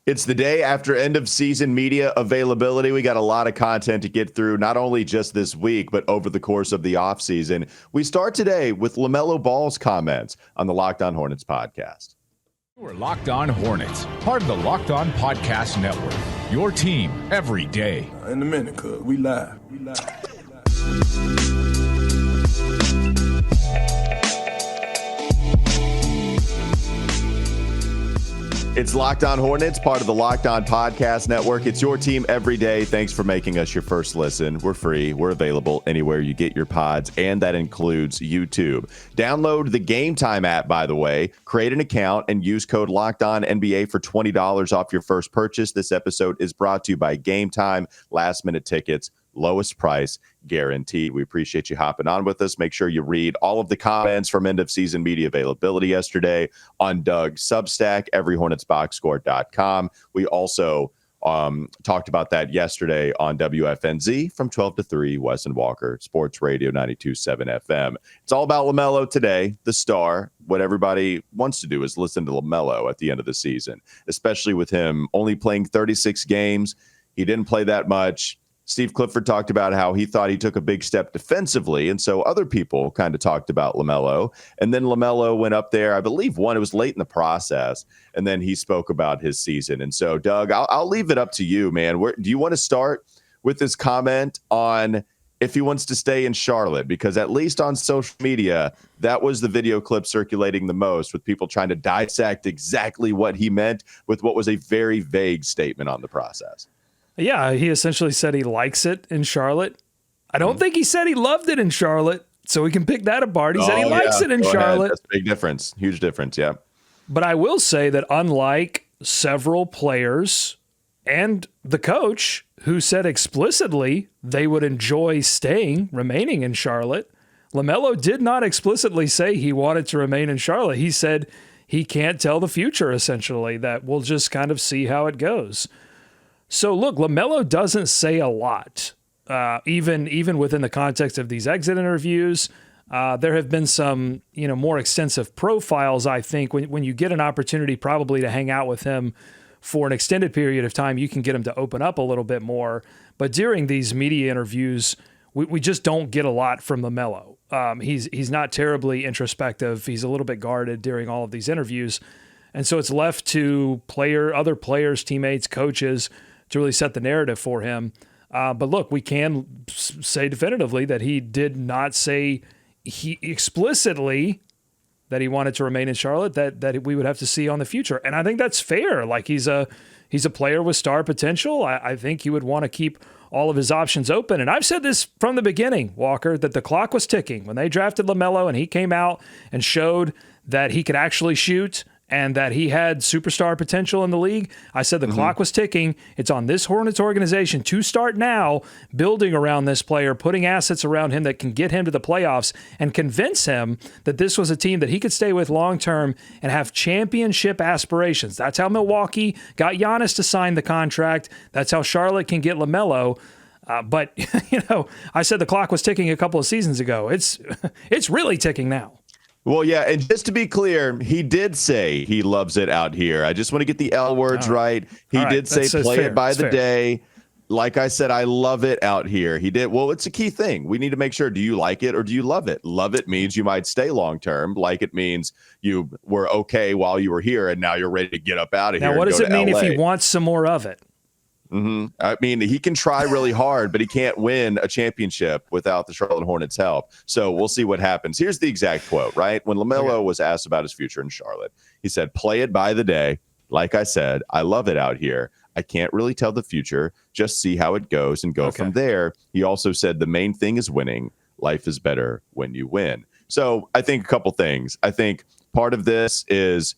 It's the day after end of season media availability. We got a lot of content to get through, not only just this week, but over the course of the offseason. We start today with LaMelo Ball's comments on the Locked On Hornets podcast. We're Locked On Hornets, part of the Locked On Podcast Network. Your team every day. In a minute, cuz we live. It's Locked On Hornets, part of the Locked On Podcast Network. It's your team every day. Thanks for making us your first listen. We're free. We're available anywhere you get your pods, and that includes YouTube. Download the Game Time app, by the way. Create an account and use code LOCKEDONNBA for $20 off your first purchase. This episode is brought to you by Game Time. Last-minute tickets. Lowest price guaranteed. We appreciate you hopping on with us. Make sure you read all of the comments from end of season media availability yesterday on Doug's Substack, everyhornetsboxscore.com. We also talked about that yesterday on WFNZ from 12 to 3, Wes and Walker, Sports Radio 92.7 FM. It's all about LaMelo today, the star. What everybody wants to do is listen to LaMelo at the end of the season, especially with him only playing 36 games. He didn't play that much. Steve Clifford talked about how he thought he took a big step defensively, and so other people kind of talked about LaMelo. And then LaMelo went up there, I believe it was late in the process, and then he spoke about his season. And so, Doug, I'll leave it up to you, man. Do you want to start with this comment on if he wants to stay in Charlotte? Because at least on social media, that was the video clip circulating the most, with people trying to dissect exactly what he meant with what was a very vague statement on the process. Yeah, he essentially said he likes it in Charlotte. I don't think he said he loved it in Charlotte, so we can pick that apart. He said he likes it in Charlotte. That's a big difference. Huge difference, yeah. But I will say that unlike several players and the coach who said explicitly they would enjoy remaining in Charlotte, LaMelo did not explicitly say he wanted to remain in Charlotte. He said he can't tell the future, essentially, that we'll just kind of see how it goes. So look, LaMelo doesn't say a lot, even within the context of these exit interviews. There have been some, more extensive profiles. I think when you get an opportunity probably to hang out with him for an extended period of time, you can get him to open up a little bit more. But during these media interviews, we just don't get a lot from LaMelo. He's not terribly introspective. He's a little bit guarded during all of these interviews. And so it's left to other players, teammates, coaches to really set the narrative for him. But look, we can say definitively that he did not say explicitly that he wanted to remain in Charlotte, that we would have to see on the future. And I think that's fair. Like, he's a player with star potential. I think he would want to keep all of his options open. And I've said this from the beginning, Walker, that the clock was ticking. When they drafted LaMelo and he came out and showed that he could actually shoot and that he had superstar potential in the league, I said the clock was ticking. It's on this Hornets organization to start now building around this player, putting assets around him that can get him to the playoffs and convince him that this was a team that he could stay with long-term and have championship aspirations. That's how Milwaukee got Giannis to sign the contract. That's how Charlotte can get LaMelo. But, I said the clock was ticking a couple of seasons ago. It's really ticking now. Well, yeah, and just to be clear, he did say he loves it out here. I just want to get the L words right. He did say play it by the day. Like I said, I love it out here. He did. Well, it's a key thing. We need to make sure, do you like it or do you love it? Love it means you might stay long-term. Like it means you were okay while you were here and now you're ready to get up out of here. Now, what does it mean if he wants some more of it? I mean, he can try really hard, but he can't win a championship without the Charlotte Hornets' help. So we'll see what happens. Here's the exact quote, right? When LaMelo was asked about his future in Charlotte, he said, play it by the day. Like I said, I love it out here. I can't really tell the future. Just see how it goes and go from there. He also said the main thing is winning. Life is better when you win. So I think a couple things. I think part of this is,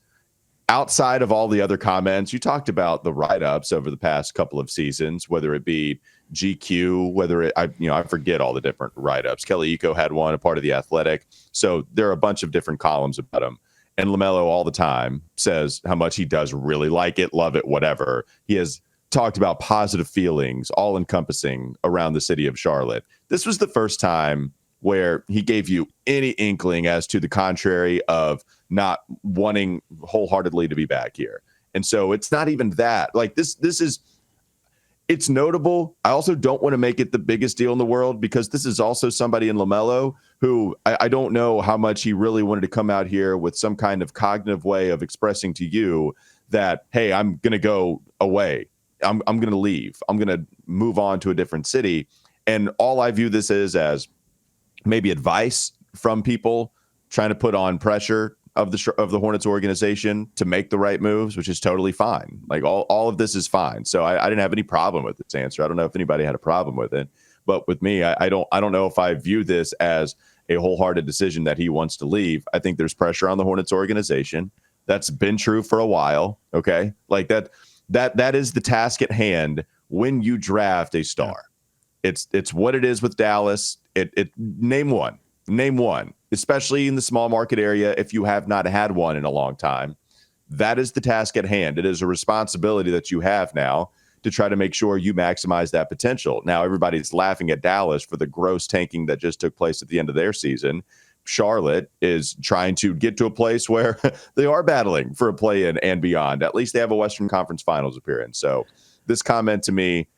outside of all the other comments, you talked about the write-ups over the past couple of seasons, whether it be GQ, I forget all the different write-ups. Kelly Eco had one, a part of The Athletic. So there are a bunch of different columns about him. And LaMelo all the time says how much he does really like it, love it, whatever. He has talked about positive feelings, all encompassing around the city of Charlotte. This was the first time where he gave you any inkling as to the contrary of not wanting wholeheartedly to be back here. And so it's not even that. Like it's notable. I also don't want to make it the biggest deal in the world because this is also somebody in LaMelo who I don't know how much he really wanted to come out here with some kind of cognitive way of expressing to you that, hey, I'm going to go away. I'm going to leave. I'm going to move on to a different city. And all I view this as maybe advice from people trying to put on pressure of the Hornets organization to make the right moves, which is totally fine. Like all of this is fine. So I didn't have any problem with this answer. I don't know if anybody had a problem with it, but with me, I don't know if I view this as a wholehearted decision that he wants to leave. I think there's pressure on the Hornets organization. That's been true for a while. Okay. Like that is the task at hand when you draft a star. It's what it is with Dallas. Name one, especially in the small market area. If you have not had one in a long time, that is the task at hand. It is a responsibility that you have now to try to make sure you maximize that potential. Now, everybody's laughing at Dallas for the gross tanking that just took place at the end of their season. Charlotte is trying to get to a place where they are battling for a play-in and beyond. At least they have a Western Conference Finals appearance. So this comment to me,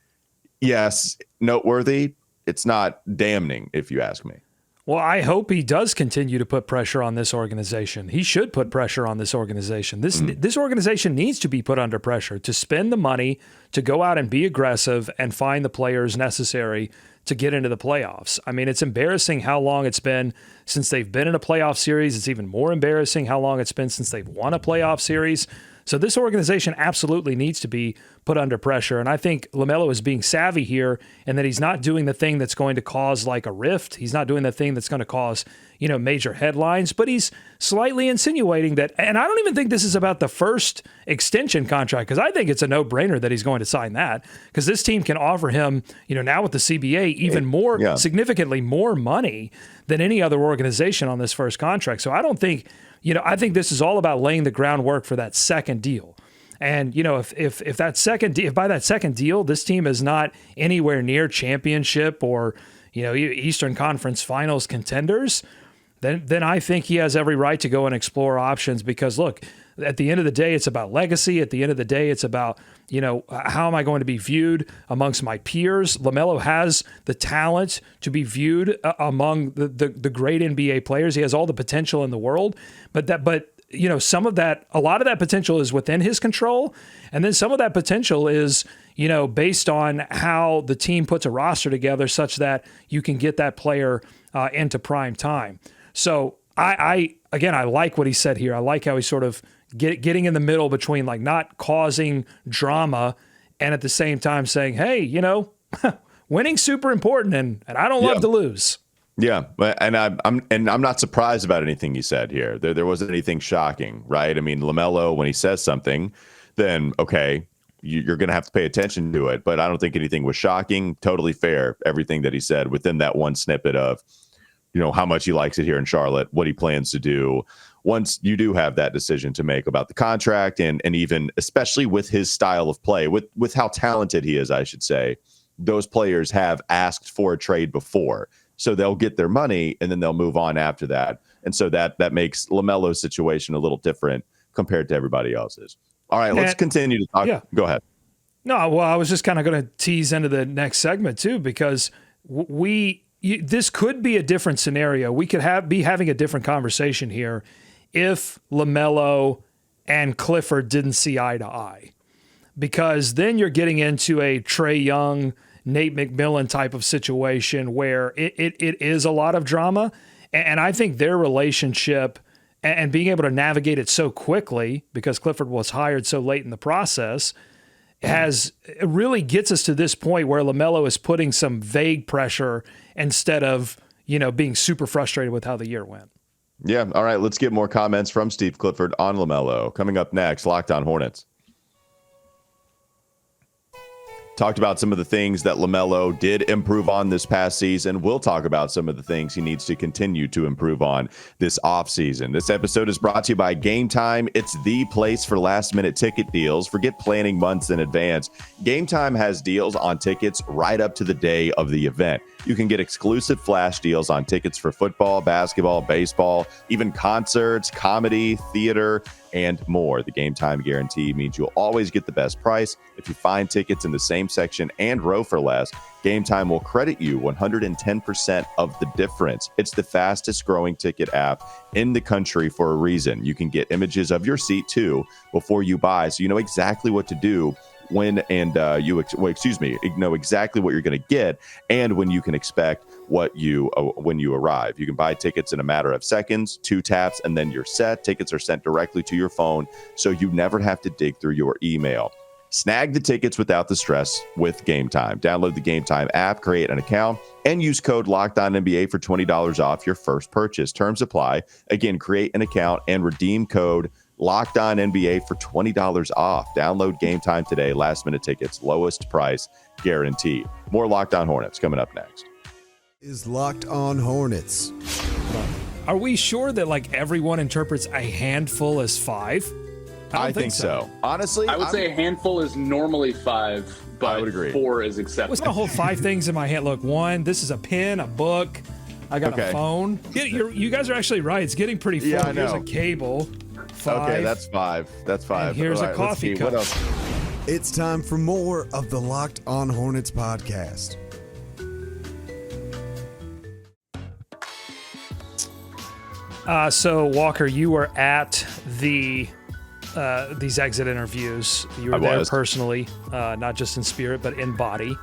yes, noteworthy. It's not damning, if you ask me. Well, I hope he does continue to put pressure on this organization. He should put pressure on this organization. This organization needs to be put under pressure to spend the money, to go out and be aggressive and find the players necessary to get into the playoffs. I mean, it's embarrassing how long it's been since they've been in a playoff series. It's even more embarrassing how long it's been since they've won a playoff series. So this organization absolutely needs to be put under pressure. And I think LaMelo is being savvy here and that he's not doing the thing that's going to cause like a rift. He's not doing the thing that's going to cause, major headlines, but he's slightly insinuating that, and I don't even think this is about the first extension contract, because I think it's a no-brainer that he's going to sign that, because this team can offer him, now with the CBA, even more, significantly more money than any other organization on this first contract. So I don't think, I think this is all about laying the groundwork for that second deal. And, if by that second deal, this team is not anywhere near championship or, Eastern Conference Finals contenders, then I think he has every right to go and explore options, because look, at the end of the day, it's about legacy. At the end of the day, it's about, how am I going to be viewed amongst my peers? LaMelo has the talent to be viewed among the great NBA players. He has all the potential in the world, but a lot of that potential is within his control. And then some of that potential is, based on how the team puts a roster together such that you can get that player into prime time. So I like what he said here. I like how he's sort of getting in the middle between like not causing drama and at the same time saying, hey, winning's super important and I don't love to lose. Yeah, and I'm not surprised about anything he said here. There wasn't anything shocking, right? I mean, LaMelo, when he says something, then okay, you're going to have to pay attention to it. But I don't think anything was shocking. Totally fair, everything that he said within that one snippet of, how much he likes it here in Charlotte, what he plans to do once you do have that decision to make about the contract, and even especially with his style of play, with how talented he is, I should say, those players have asked for a trade before. So they'll get their money and then they'll move on after that. And so that makes LaMelo's situation a little different compared to everybody else's. All right, let's continue to talk. Yeah. Go ahead. No, well, I was just kind of going to tease into the next segment too, because this could be a different scenario. We could be having a different conversation here if LaMelo and Clifford didn't see eye to eye, because then you're getting into a Trae Young, Nate McMillan type of situation where it is a lot of drama. And I think their relationship and being able to navigate it so quickly, because Clifford was hired so late in the process, it really gets us to this point where LaMelo is putting some vague pressure instead of, being super frustrated with how the year went. Yeah. All right. Let's get more comments from Steve Clifford on LaMelo. Coming up next, Locked On Hornets. Talked about some of the things that LaMelo did improve on this past season. We'll talk about some of the things he needs to continue to improve on this offseason. This episode is brought to you by Game Time. It's the place for last-minute ticket deals. Forget planning months in advance. Game Time has deals on tickets right up to the day of the event. You can get exclusive flash deals on tickets for football, basketball, baseball, even concerts, comedy, theater. and more. The Game Time guarantee means you'll always get the best price. If you find tickets in the same section and row for less, Game Time will credit you 110% of the difference. It's the fastest growing ticket app in the country for a reason. You can get images of your seat too before you buy, so you know exactly what to do when and you know exactly what you're going to get and when you can expect what you when you arrive. You can buy tickets in a matter of seconds, 2 taps, and then you're set. Tickets are sent directly to your phone, so you never have to dig through your email. Snag the tickets without the stress with Game Time. Download the Game Time app, create an account, and use code LOCKEDONNBA for $20 off your first purchase. Terms apply. Again, create an account and redeem code Locked On NBA for $20 off. Download Game Time today. Last minute tickets, lowest price guaranteed. More Locked On Hornets coming up next. Is Locked On Hornets. Are we sure that like everyone interprets a handful as 5? I think so. Honestly, I would say a handful is normally 5, but I would agree. 4 is acceptable. What's going to hold 5 things in my hand? Look, 1, this is a pen, a book. I got a phone. You guys are actually right. It's getting pretty full. Yeah, I Here's know. a cable. 5. Okay, that's 5. That's 5. And here's All a right, let's coffee see. cup. What else? It's time for more of the Locked On Hornets podcast. So Walker, you were at these exit interviews. You were there personally, not just in spirit, but in body.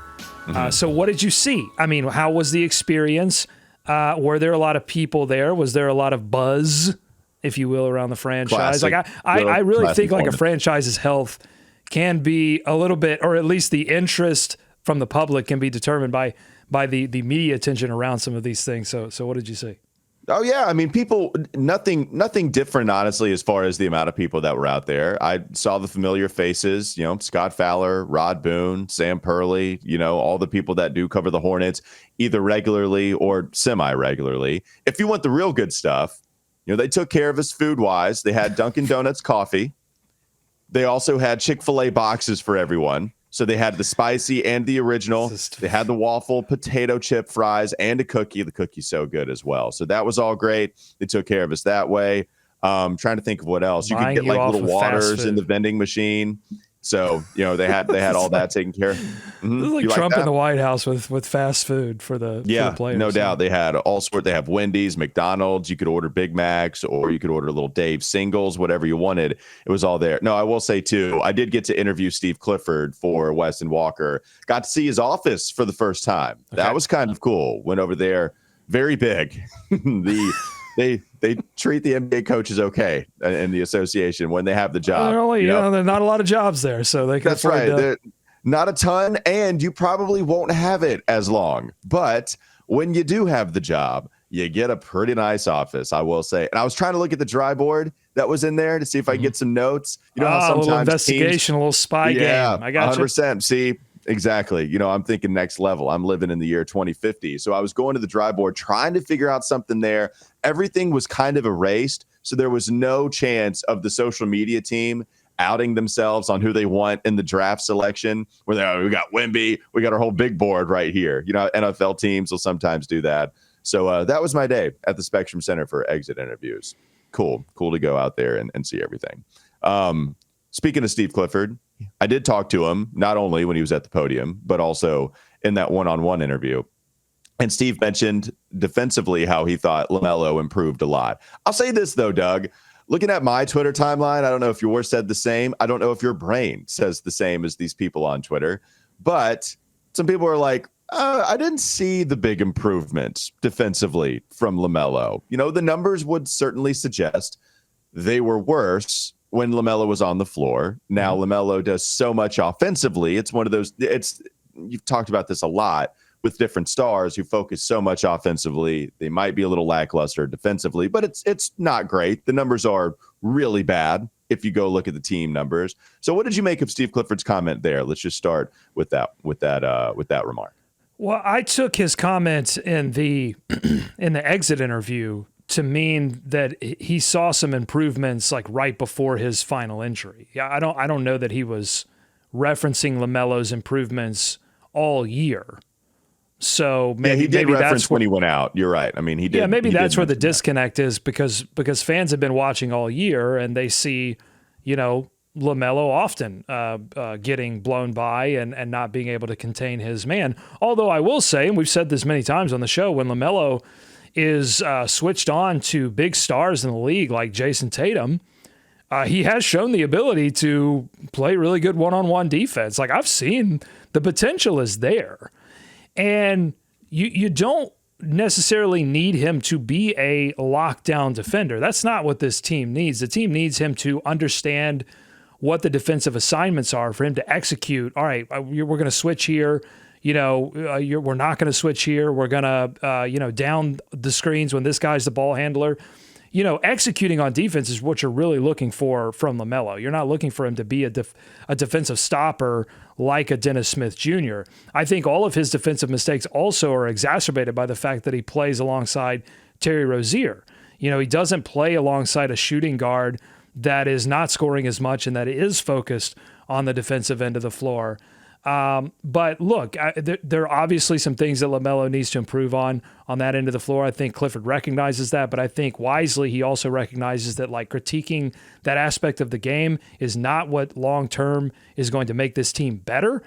So what did you see? I mean, how was the experience? Were there a lot of people there? Was there a lot of buzz, if you will, around the franchise? Classic. I really think like a Hornets. franchise's health can be a little bit, or at least the interest from the public can be determined by the media attention around some of these things. So what did you see? Oh yeah, I mean, people, nothing different, honestly, as far as the amount of people that were out there. I saw the familiar faces, you know, Scott Fowler, Rod Boone, Sam Purley, you know, all the people that do cover the Hornets either regularly or semi-regularly. If you want the real good stuff, you know, they took care of us food-wise. They had Dunkin' Donuts coffee. They also had Chick-fil-A boxes for everyone. So they had the spicy and the original. They had the waffle, potato chip fries, and a cookie. The cookie's so good as well. So that was all great. They took care of us that way. Trying to think of what else. You could get like little waters in the vending machine. So, you know, they had all that taken care of. Mm-hmm. This is like Trump in the White House with fast food for the players. No doubt. They had all sorts. They have Wendy's, McDonald's. You could order Big Macs, or you could order little Dave singles, whatever you wanted. It was all there. No, I will say too, I did get to interview Steve Clifford for Weston Walker. Got to see his office for the first time. Okay. That was kind of cool. Went over there. Very big. They treat the NBA coaches okay in the association when they have the job. There are not a lot of jobs there, so they can. That's right. Not a ton, and you probably won't have it as long. But when you do have the job, you get a pretty nice office, I will say. And I was trying to look at the dry board that was in there to see if I could get some notes. You know how sometimes a little investigation, a little spy game. I got 100%. See. Exactly. You know, I'm thinking next level. I'm living in the year 2050. So I was going to the dry board trying to figure out something there. Everything was kind of erased. So there was no chance of the social media team outing themselves on who they want in the draft selection. Where we got Wemby, we got our whole big board right here. You know, NFL teams will sometimes do that. So that was my day at the Spectrum Center for exit interviews. Cool to go out there and see everything. Speaking of Steve Clifford, I did talk to him not only when he was at the podium, but also in that one-on-one interview. And Steve mentioned defensively how he thought LaMelo improved a lot. I'll say this, though, Doug. Looking at my Twitter timeline, I don't know if yours said the same. I don't know if your brain says the same as these people on Twitter. But some people are like, I didn't see the big improvement defensively from LaMelo. You know, the numbers would certainly suggest they were worse when LaMelo was on the floor. Now LaMelo does so much offensively. It's one of those, you've talked about this a lot with different stars who focus so much offensively. They might be a little lackluster defensively, but it's not great. The numbers are really bad if you go look at the team numbers. So what did you make of Steve Clifford's comment there? Let's just start with that remark. Well, I took his comments in the exit interview to mean that he saw some improvements like right before his final injury. Yeah, I don't know that he was referencing LaMelo's improvements all year. So maybe, he did maybe reference that's when he went out. You're right. I mean, he did. Yeah, maybe he that's did where the mention that. disconnect is because fans have been watching all year and they see, LaMelo often getting blown by and not being able to contain his man. Although I will say, and we've said this many times on the show, when LaMelo is switched on to big stars in the league like Jason Tatum, he has shown the ability to play really good one-on-one defense. Like, I've seen the potential is there. And you don't necessarily need him to be a lockdown defender. That's not what this team needs. The team needs him to understand what the defensive assignments are for him to execute. All right, we're going to switch here. We're not going to switch here. We're going to, down the screens when this guy's the ball handler. Executing on defense is what you're really looking for from LaMelo. You're not looking for him to be a defensive stopper like a Dennis Smith Jr. I think all of his defensive mistakes also are exacerbated by the fact that he plays alongside Terry Rozier. He doesn't play alongside a shooting guard that is not scoring as much and that is focused on the defensive end of the floor. But look, there are obviously some things that LaMelo needs to improve on that end of the floor. I think Clifford recognizes that, but I think wisely he also recognizes that critiquing that aspect of the game is not what long-term is going to make this team better.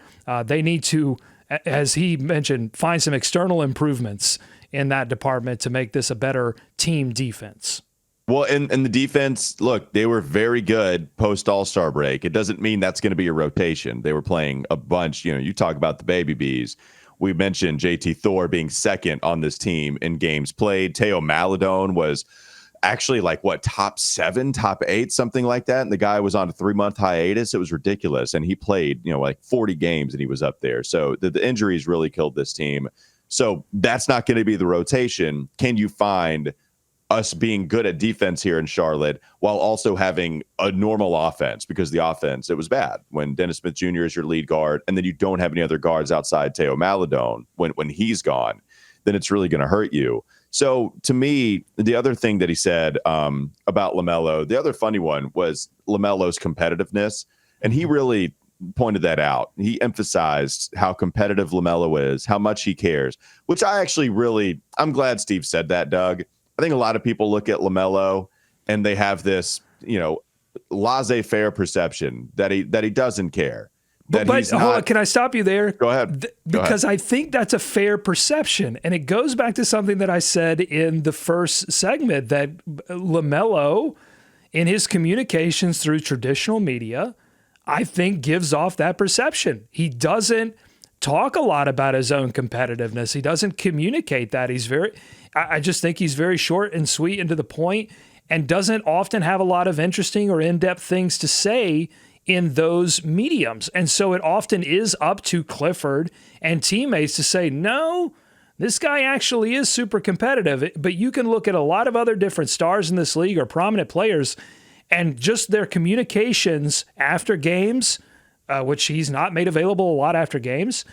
They need to, as he mentioned, find some external improvements in that department to make this a better team defense. Well, and the defense, look, they were very good post All-Star break. It doesn't mean that's going to be a rotation. They were playing a bunch. You talk about the baby bees. We mentioned JT Thor being second on this team in games played. Teo Maladone was actually top 7, top 8, something like that. And the guy was on a 3-month hiatus. It was ridiculous. And he played, 40 games and he was up there. So the injuries really killed this team. So that's not going to be the rotation. Can you find us being good at defense here in Charlotte while also having a normal offense? Because the offense, it was bad when Dennis Smith Jr. is your lead guard, and then you don't have any other guards outside Teo Maladone when he's gone, then it's really going to hurt you. So to me, the other thing that he said about LaMelo, the other funny one was LaMelo's competitiveness, and he really pointed that out. He emphasized how competitive LaMelo is, how much he cares, which I'm glad Steve said that, Doug. I think a lot of people look at LaMelo and they have this, laissez-faire perception that he doesn't care. But hold on, can I stop you there? Go ahead. Because I think that's a fair perception. And it goes back to something that I said in the first segment, that LaMelo, in his communications through traditional media, I think gives off that perception. He doesn't talk a lot about his own competitiveness. He doesn't communicate that. I just think he's very short and sweet and to the point, and doesn't often have a lot of interesting or in-depth things to say in those mediums. And so it often is up to Clifford and teammates to say, no, this guy actually is super competitive. But you can look at a lot of other different stars in this league or prominent players, and just their communications after games, which he's not made available a lot after games,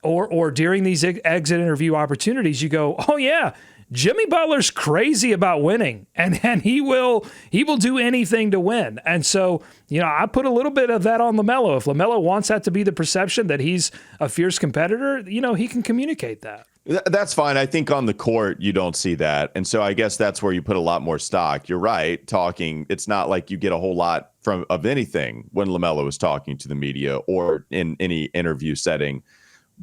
or during these exit interview opportunities, you go, oh yeah, Jimmy Butler's crazy about winning, and he will do anything to win. And so, I put a little bit of that on LaMelo. If LaMelo wants that to be the perception that he's a fierce competitor, he can communicate that. That's fine. I think on the court, you don't see that. And so I guess that's where you put a lot more stock. You're right. Talking, it's not like you get a whole lot of anything when LaMelo is talking to the media or in any interview setting.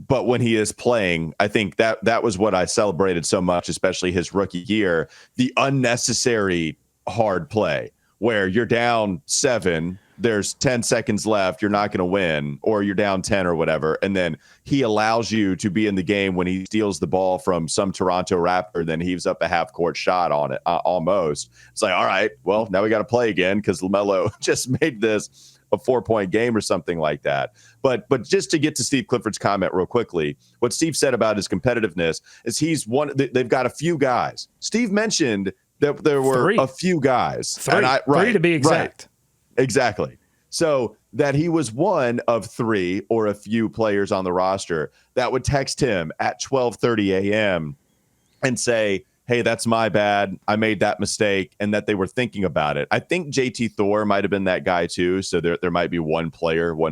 But when he is playing, I think that was what I celebrated so much, especially his rookie year, the unnecessary hard play where you're down 7, there's 10 seconds left, you're not going to win, or you're down 10 or whatever. And then he allows you to be in the game when he steals the ball from some Toronto Raptor, then heaves up a half-court shot on it almost. It's like, all right, well, now we got to play again because LaMelo just made this a 4-point game or something like that. But just to get to Steve Clifford's comment real quickly, what Steve said about his competitiveness is they've got a few guys. Steve mentioned that there were a few guys. 3 to be exact. Right, exactly. So that he was one of 3 or a few players on the roster that would text him at 12:30 a.m. and say, hey, that's my bad, I made that mistake, and that they were thinking about it. I think JT Thor might have been that guy too, so there might be one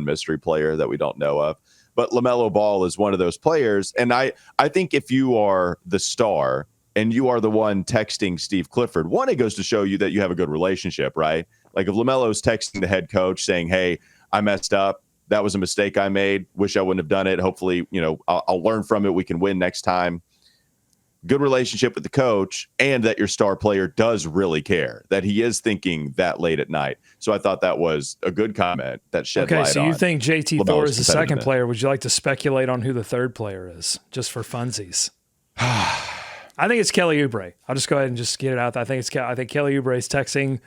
mystery player that we don't know of. But LaMelo Ball is one of those players. And I think if you are the star and you are the one texting Steve Clifford, one, it goes to show you that you have a good relationship, right? Like if LaMelo's texting the head coach saying, hey, I messed up. That was a mistake I made. Wish I wouldn't have done it. Hopefully, I'll learn from it. We can win next time. Good relationship with the coach, and that your star player does really care, that he is thinking that late at night. So I thought that was a good comment that shed light on. Okay, so you think JT Thor is the second competitiveness. player. Would you like to speculate on who the third player is, just for funsies? I think it's Kelly Oubre. I'll just go ahead and just get it out there. I think Kelly Oubre is texting,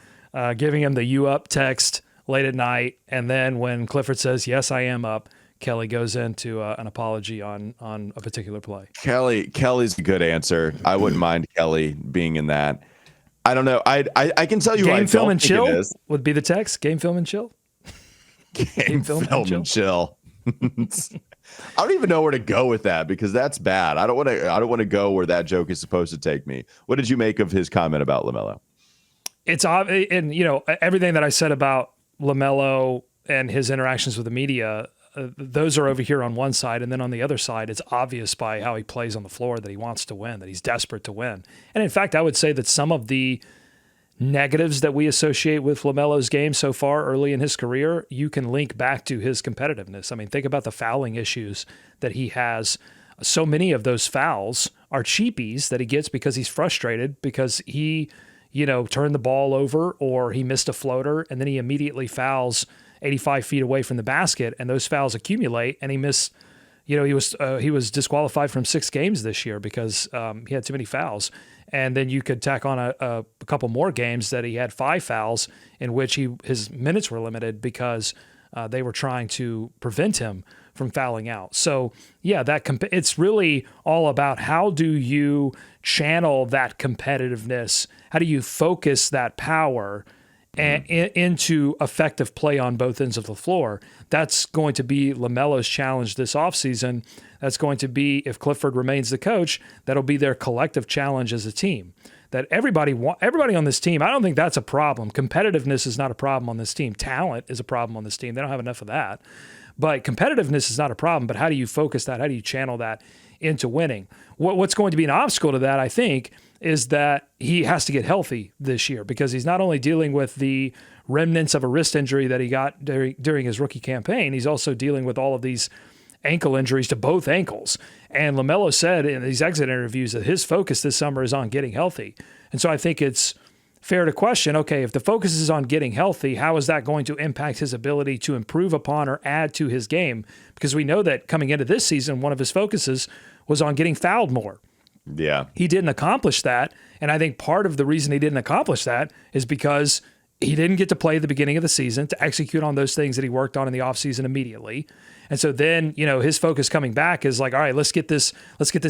giving him the "you up" text late at night, and then when Clifford says, yes, I am up, Kelly goes into an apology on a particular play. Kelly's a good answer. I wouldn't mind Kelly being in that. I don't know. I can tell you Game, who I film, don't and think chill it is. would be the text. Game, film, and chill. Game, film, and chill. I don't even know where to go with that because that's bad. I don't want to go where that joke is supposed to take me. What did you make of his comment about LaMelo? It's obvious, and everything that I said about LaMelo and his interactions with the media, those are over here on one side, and then on the other side, it's obvious by how he plays on the floor that he wants to win, that he's desperate to win. And in fact, I would say that some of the negatives that we associate with LaMelo's game so far early in his career, you can link back to his competitiveness. I mean, think about the fouling issues that he has. So many of those fouls are cheapies that he gets because he's frustrated because he, turned the ball over or he missed a floater, and then he immediately fouls 85 feet away from the basket, and those fouls accumulate, and he missed. He was disqualified from 6 games this year because he had too many fouls. And then you could tack on a couple more games that he had 5 fouls in which his minutes were limited because they were trying to prevent him from fouling out. So yeah, it's really all about how do you channel that competitiveness? How do you focus that power into effective play on both ends of the floor? That's going to be LaMelo's challenge this offseason. That's going to be, if Clifford remains the coach, that'll be their collective challenge as a team. That everybody on this team, I don't think that's a problem. Competitiveness is not a problem on this team. Talent is a problem on this team. They don't have enough of that. But competitiveness is not a problem. But how do you focus that? How do you channel that into winning? What's going to be an obstacle to that, I think, is that he has to get healthy this year because he's not only dealing with the remnants of a wrist injury that he got during his rookie campaign, he's also dealing with all of these ankle injuries to both ankles. And LaMelo said in these exit interviews that his focus this summer is on getting healthy. And so I think it's fair to question, okay, if the focus is on getting healthy, how is that going to impact his ability to improve upon or add to his game? Because we know that coming into this season, one of his focuses was on getting fouled more. Yeah. He didn't accomplish that. And I think part of the reason he didn't accomplish that is because he didn't get to play at the beginning of the season to execute on those things that he worked on in the offseason immediately. And so then, his focus coming back is like, all right, let's get this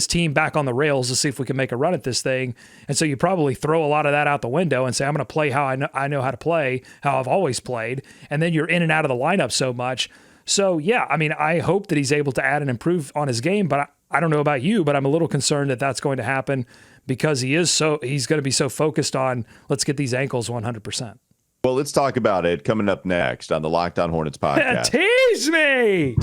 team back on the rails to see if we can make a run at this thing. And so you probably throw a lot of that out the window and say, I'm going to play how I know how to play, how I've always played. And then you're in and out of the lineup so much. So yeah, I mean, I hope that he's able to add and improve on his game, but I don't know about you, but I'm a little concerned that that's going to happen because he's going to be so focused on let's get these ankles 100%. Well, let's talk about it coming up next on the Locked On Hornets podcast. Tease me!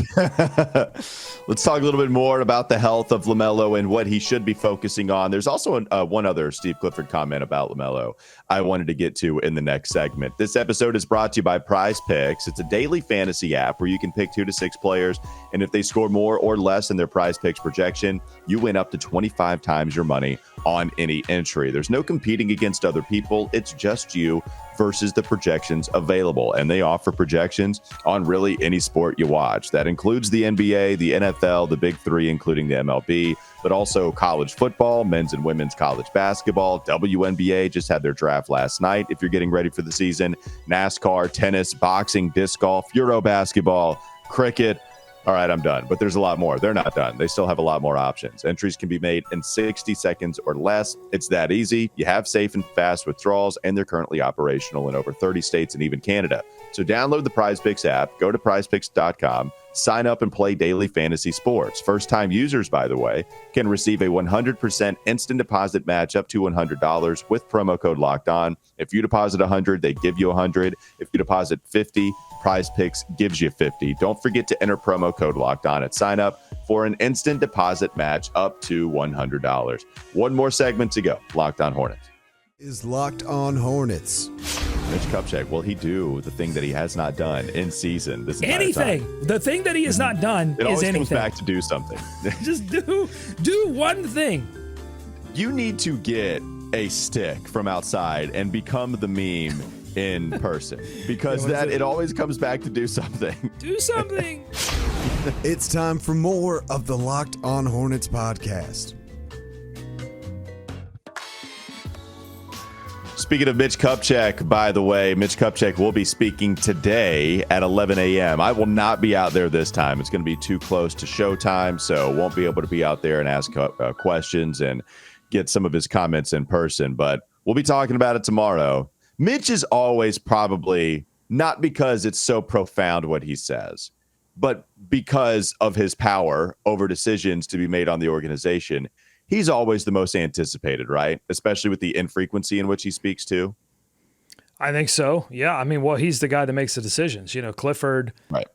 Let's talk a little bit more about the health of LaMelo and what he should be focusing on. There's also one other Steve Clifford comment about LaMelo I wanted to get to in the next segment. This episode is brought to you by PrizePicks. It's a daily fantasy app where you can pick 2 to 6 players, and if they score more or less in their PrizePicks projection, you win up to 25 times your money on any entry. There's no competing against other people. It's just you versus the projections available. And they offer projections on really any sport you watch. That includes the NBA, the NFL, the Big Three, including the MLB, but also college football, men's and women's college basketball. WNBA just had their draft last night if you're getting ready for the season. NASCAR, tennis, boxing, disc golf, Euro basketball, cricket. All right, I'm done. But there's a lot more. They're not done. They still have a lot more options. Entries can be made in 60 seconds or less. It's that easy. You have safe and fast withdrawals, and they're currently operational in over 30 states and even Canada. So download the PrizePicks app, go to prizepicks.com, Sign up and play daily fantasy sports. First-time users, by the way, can receive a 100% instant deposit match up to $100 with promo code Locked On. If you deposit $100, they give you $100. If you deposit $50, PrizePicks gives you $50. Don't forget to enter promo code Locked On at sign up for an instant deposit match up to $100. One more segment to go. Locked On Hornets. Is Locked On Hornets. Mitch Kupchak, will he do the thing that he has not done in season this entire Anything. time? The thing that he has not done It is always anything. comes back to do something. Just do one thing. You need to get a stick from outside and become the meme in person because it always comes back to do something. Do something. It's time for more of the Locked On Hornets podcast. Speaking of Mitch Kupchak, by the way, Mitch Kupchak will be speaking today at 11 a.m. I will not be out there this time. It's going to be too close to showtime, so won't be able to be out there and ask questions and get some of his comments in person. But we'll be talking about it tomorrow. Mitch is always probably, not because it's so profound what he says, but because of his power over decisions to be made on the organization, he's always the most anticipated, right? Especially with the infrequency in which he speaks too. I think so. Yeah. I mean, well, he's the guy that makes the decisions. You know, Clifford, right?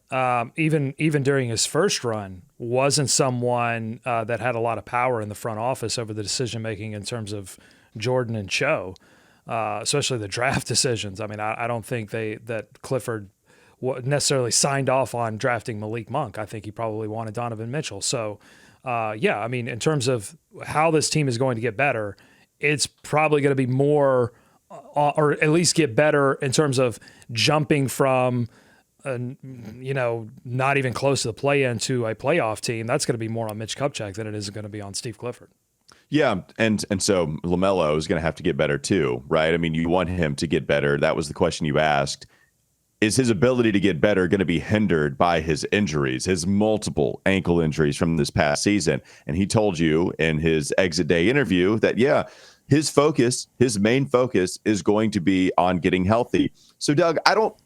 Even during his first run, wasn't someone that had a lot of power in the front office over the decision making in terms of Jordan and Cho, especially the draft decisions. I mean, I don't think that Clifford necessarily signed off on drafting Malik Monk. I think he probably wanted Donovan Mitchell. So, yeah, I mean, in terms of how this team is going to get better, it's probably going to be more, or at least get better in terms of jumping from, not even close to the play-in to a playoff team. That's going to be more on Mitch Kupchak than it is going to be on Steve Clifford. Yeah, and so LaMelo is going to have to get better too, right? I mean, you want him to get better. That was the question you asked. Is his ability to get better going to be hindered by his injuries, his multiple ankle injuries from this past season? And he told you in his exit day interview that, yeah, his main focus is going to be on getting healthy. So, Doug, I don't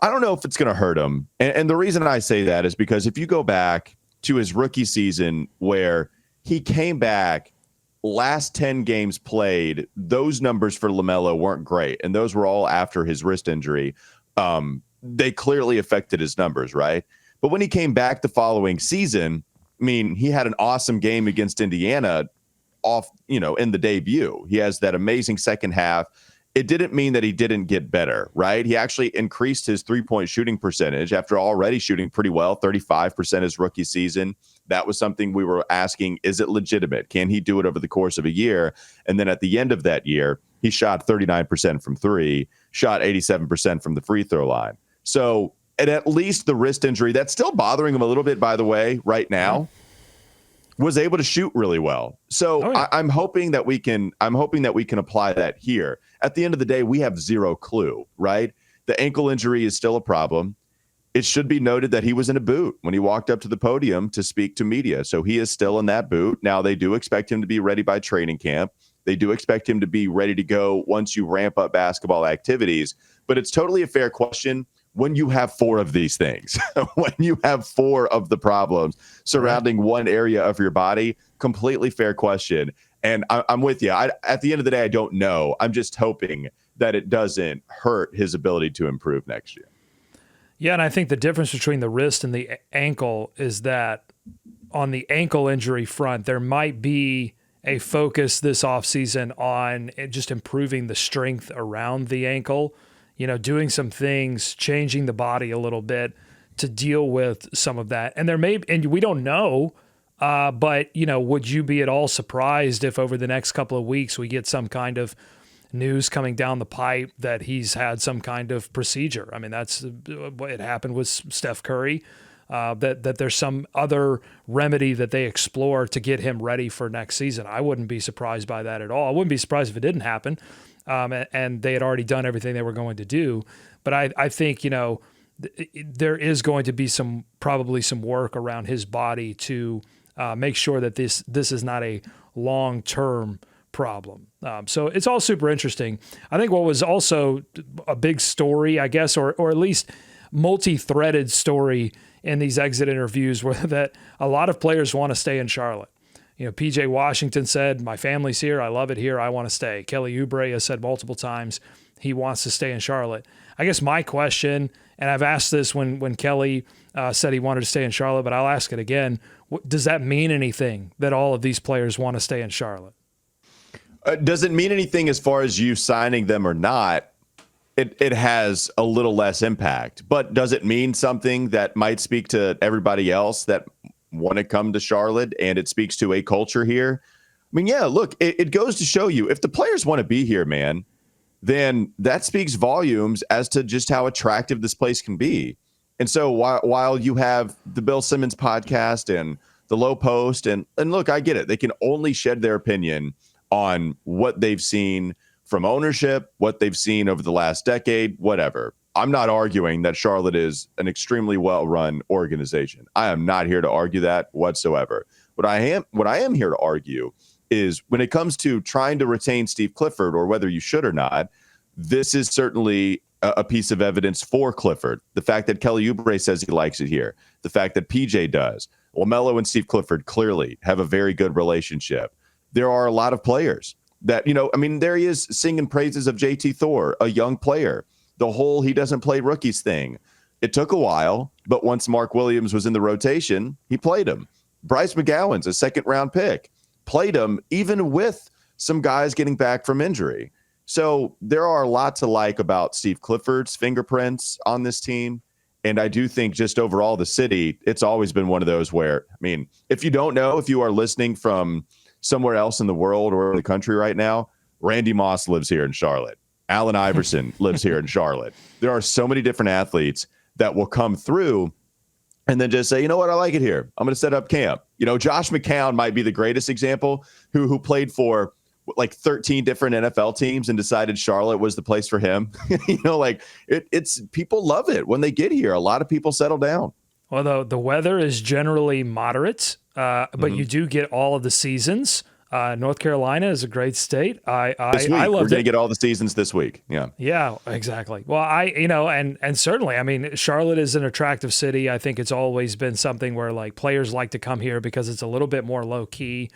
know if it's going to hurt him. And the reason I say that is because if you go back to his rookie season where he came back, last 10 games played, those numbers for LaMelo weren't great. And those were all after his wrist injury. They clearly affected his numbers, right? But when he came back the following season, I mean, he had an awesome game against Indiana in the debut. He has that amazing second half. It didn't mean that he didn't get better, right? He actually increased his three-point shooting percentage after already shooting pretty well, 35% his rookie season. That was something we were asking, is it legitimate? Can he do it over the course of a year? And then at the end of that year, he shot 39% from three, shot 87% from the free throw line. So at least the wrist injury, that's still bothering him a little bit, by the way, right now, was able to shoot really well. So I'm hoping that we can apply that here. At the end of the day, we have zero clue, right? The ankle injury is still a problem. It should be noted that he was in a boot when he walked up to the podium to speak to media. So he is still in that boot. Now they do expect him to be ready by training camp. They do expect him to be ready to go once you ramp up basketball activities. But it's totally a fair question when you have four of these things, when you have four of the problems surrounding one area of your body, completely fair question. And I'm with you. At the end of the day, I don't know. I'm just hoping that it doesn't hurt his ability to improve next year. Yeah, and I think the difference between the wrist and the ankle is that on the ankle injury front, there might be a focus this offseason on just improving the strength around the ankle, doing some things, changing the body a little bit to deal with some of that. And and we don't know, but would you be at all surprised if over the next couple of weeks we get some kind of news coming down the pipe that he's had some kind of procedure? I mean, that's what happened with Steph Curry. That there's some other remedy that they explore to get him ready for next season. I wouldn't be surprised by that at all. I wouldn't be surprised if it didn't happen, and they had already done everything they were going to do. But I think there is going to be probably some work around his body to make sure that this is not a long-term problem. So it's all super interesting. I think what was also a big story, I guess, or at least multi-threaded story in these exit interviews where that a lot of players want to stay in Charlotte. You know, PJ Washington said, my family's here. I love it here. I want to stay. Kelly Oubre has said multiple times he wants to stay in Charlotte. I guess my question, and I've asked this when Kelly said he wanted to stay in Charlotte, but I'll ask it again. Does that mean anything that all of these players want to stay in Charlotte? Does it mean anything as far as you signing them or not? It has a little less impact. But does it mean something that might speak to everybody else that want to come to Charlotte, and it speaks to a culture here? I mean, yeah, look, it goes to show you, if the players want to be here, man, then that speaks volumes as to just how attractive this place can be. And so while you have the Bill Simmons podcast and the Low Post, and look, I get it. They can only shed their opinion on what they've seen from ownership, what they've seen over the last decade, whatever. I'm not arguing that Charlotte is an extremely well-run organization. I am not here to argue that whatsoever. What I am here to argue is when it comes to trying to retain Steve Clifford, or whether you should or not, this is certainly a piece of evidence for Clifford. The fact that Kelly Oubre says he likes it here, the fact that PJ does. LaMelo and Steve Clifford clearly have a very good relationship. There are a lot of players that, there he is singing praises of JT Thor, a young player. The whole he doesn't play rookies thing. It took a while, but once Mark Williams was in the rotation, he played him. Bryce McGowan's a second-round pick. Played him even with some guys getting back from injury. So there are a lot to like about Steve Clifford's fingerprints on this team. And I do think just overall the city, it's always been one of those where, if you don't know, if you are listening from somewhere else in the world or in the country right now, Randy Moss lives here in Charlotte. Allen Iverson lives here in Charlotte. There are so many different athletes that will come through and then just say, you know what, I like it here. I'm going to set up camp. Josh McCown might be the greatest example who played for like 13 different NFL teams and decided Charlotte was the place for him. It's people love it when they get here. A lot of people settle down. Well, the weather is generally moderate, but you do get all of the seasons. North Carolina is a great state. I love it. We're going to get all the seasons this week. Yeah, exactly. Well, and certainly, Charlotte is an attractive city. I think it's always been something where like players like to come here because it's a little bit more low key,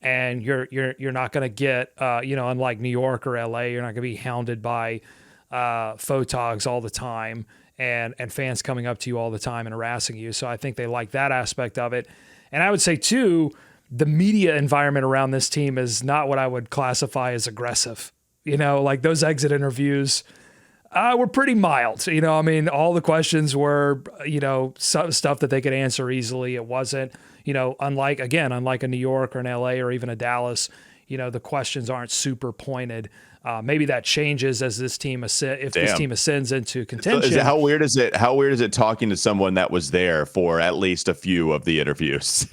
and you're not going to get, unlike New York or LA, you're not going to be hounded by photogs all the time and fans coming up to you all the time and harassing you. So I think they like that aspect of it. And I would say too, the media environment around this team is not what I would classify as aggressive. Like those exit interviews were pretty mild. All the questions were, stuff that they could answer easily. It wasn't, unlike a New York or an LA or even a Dallas, the questions aren't super pointed. Maybe that changes as this team this team ascends into contention. How weird is it? How weird is it talking to someone that was there for at least a few of the interviews?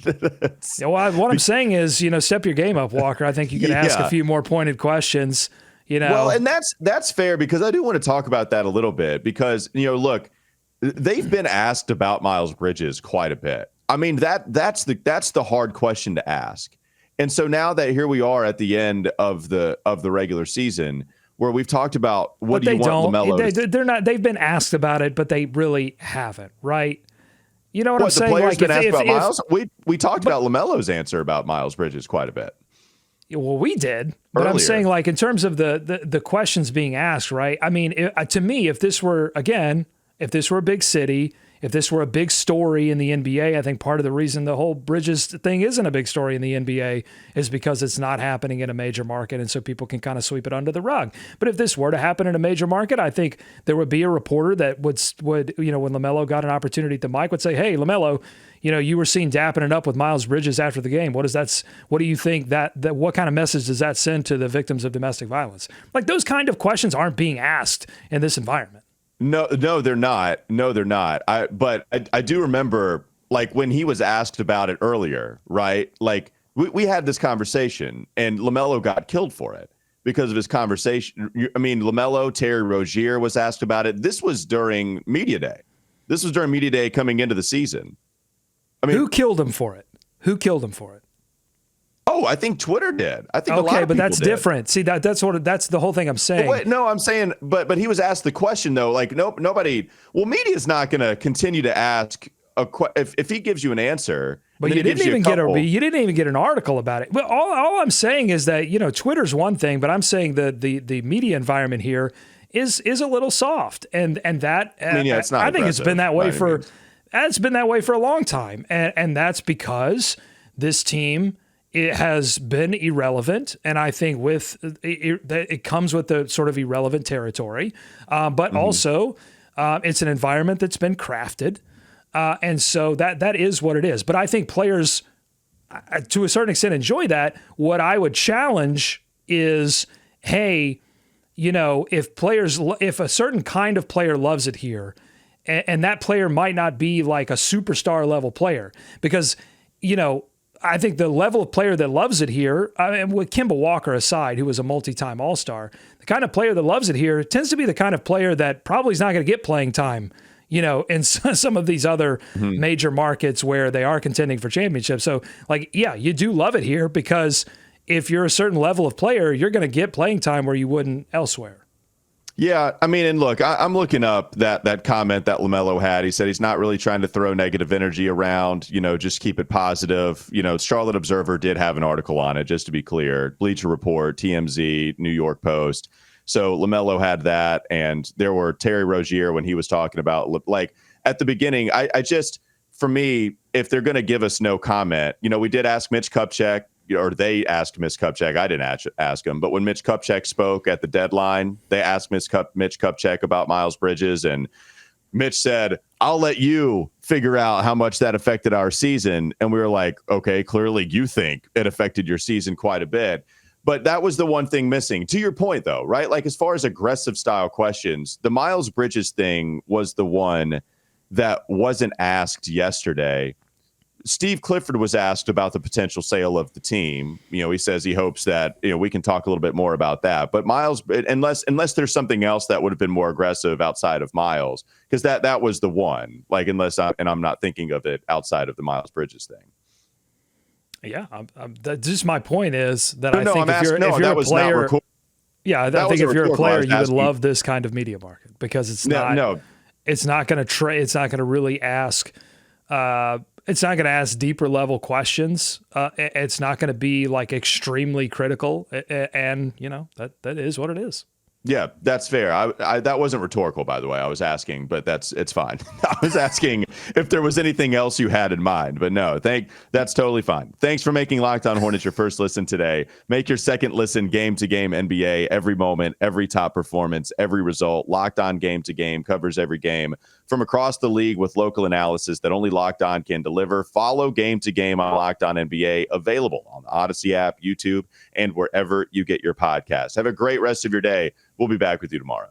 What I'm saying is, step your game up, Walker. I think you can ask a few more pointed questions. Well, and that's fair, because I do want to talk about that a little bit, because look, they've been asked about Miles Bridges quite a bit. That's the hard question to ask. And so now that here we are at the end of the regular season, where we've talked about what do you want LaMelo? They're not. They've been asked about it, but they really haven't, right? You know what I'm saying? The players been asked about Miles. We talked about LaMelo's answer about Miles Bridges quite a bit. Well, we did, but earlier. I'm saying, like, in terms of the questions being asked, right? To me, if this were a big city, if this were a big story in the NBA, I think part of the reason the whole Bridges thing isn't a big story in the NBA is because it's not happening in a major market, and so people can kind of sweep it under the rug. But if this were to happen in a major market, I think there would be a reporter that would when LaMelo got an opportunity at the mic, would say, "Hey, LaMelo, you were seen dapping it up with Miles Bridges after the game. What do you think that what kind of message does that send to the victims of domestic violence?" Like, those kind of questions aren't being asked in this environment. No, they're not. But I do remember, like, when he was asked about it earlier, right? Like, we had this conversation, and LaMelo got killed for it because of his conversation. LaMelo, Terry Rozier was asked about it. This was during media day. This was during media day coming into the season. Who killed him for it? No, I think Twitter did. I think a lot Okay, of but people that's did. different. See, that's the whole thing I'm saying. Wait, no, I'm saying, but he was asked the question though. Like, nobody. Well, media's not going to continue to ask if he gives you an answer. But you didn't even get an article about it. Well, all I'm saying is that, you know, Twitter's one thing, but I'm saying that the media environment here is a little soft, and that I mean, yeah, it's not. I think it's been that way it's been that way for a long time, and that's because this team, it has been irrelevant, and I think it comes with the sort of irrelevant territory, but also it's an environment that's been crafted. And so that is what it is. But I think players, to a certain extent, enjoy that. What I would challenge is, hey, you know, if a certain kind of player loves it here, and that player might not be like a superstar level player, because, you know, I think the level of player that loves it here, I mean, with Kemba Walker aside, who was a multi-time All-Star, the kind of player that loves it here tends to be the kind of player that probably is not going to get playing time, you know, in some of these other major markets where they are contending for championships. So, like, yeah, you do love it here because if you're a certain level of player, you're going to get playing time where you wouldn't elsewhere. Yeah, I mean, and look, I'm looking up that comment that LaMelo had. He said he's not really trying to throw negative energy around, you know, just keep it positive. You know, Charlotte Observer did have an article on it, just to be clear. Bleacher Report, TMZ, New York Post. So LaMelo had that, and there were Terry Rozier when he was talking about, like, at the beginning, I just, for me, if they're going to give us no comment, you know, we did ask Mitch Kupchak, or they asked Mitch Kupchak. I didn't ask him, but when Mitch Kupchak spoke at the deadline, they asked Mitch Kupchak about Miles Bridges, and Mitch said, "I'll let you figure out how much that affected our season." And we were like, okay, clearly you think it affected your season quite a bit. But that was the one thing missing. To your point, though, right? Like, as far as aggressive style questions, the Miles Bridges thing was the one that wasn't asked yesterday. Steve Clifford was asked about the potential sale of the team. You know, he says he hopes that, you know, we can talk a little bit more about that. But Miles, unless there's something else that would have been more aggressive outside of Miles, because that was the one. Like, I'm not thinking of it outside of the Miles Bridges thing. Yeah, that's just my point is that I think if you're a player, I think if you're a player, you would love this kind of media market because it's not going to really ask. It's not going to ask deeper level questions. It's not going to be like extremely critical, and you know that is what it is. Yeah, that's fair. I that wasn't rhetorical, by the way. I was asking, but it's fine. I was asking if there was anything else you had in mind, but no, that's totally fine. Thanks for making Locked On Hornets your first listen today. Make your second listen game to game NBA, every moment, every top performance, every result. Locked On Game to Game covers every game from across the league with local analysis that only Locked On can deliver. Follow Game to Game on Locked On NBA, available on the Odyssey app, YouTube, and wherever you get your podcasts. Have a great rest of your day. We'll be back with you tomorrow.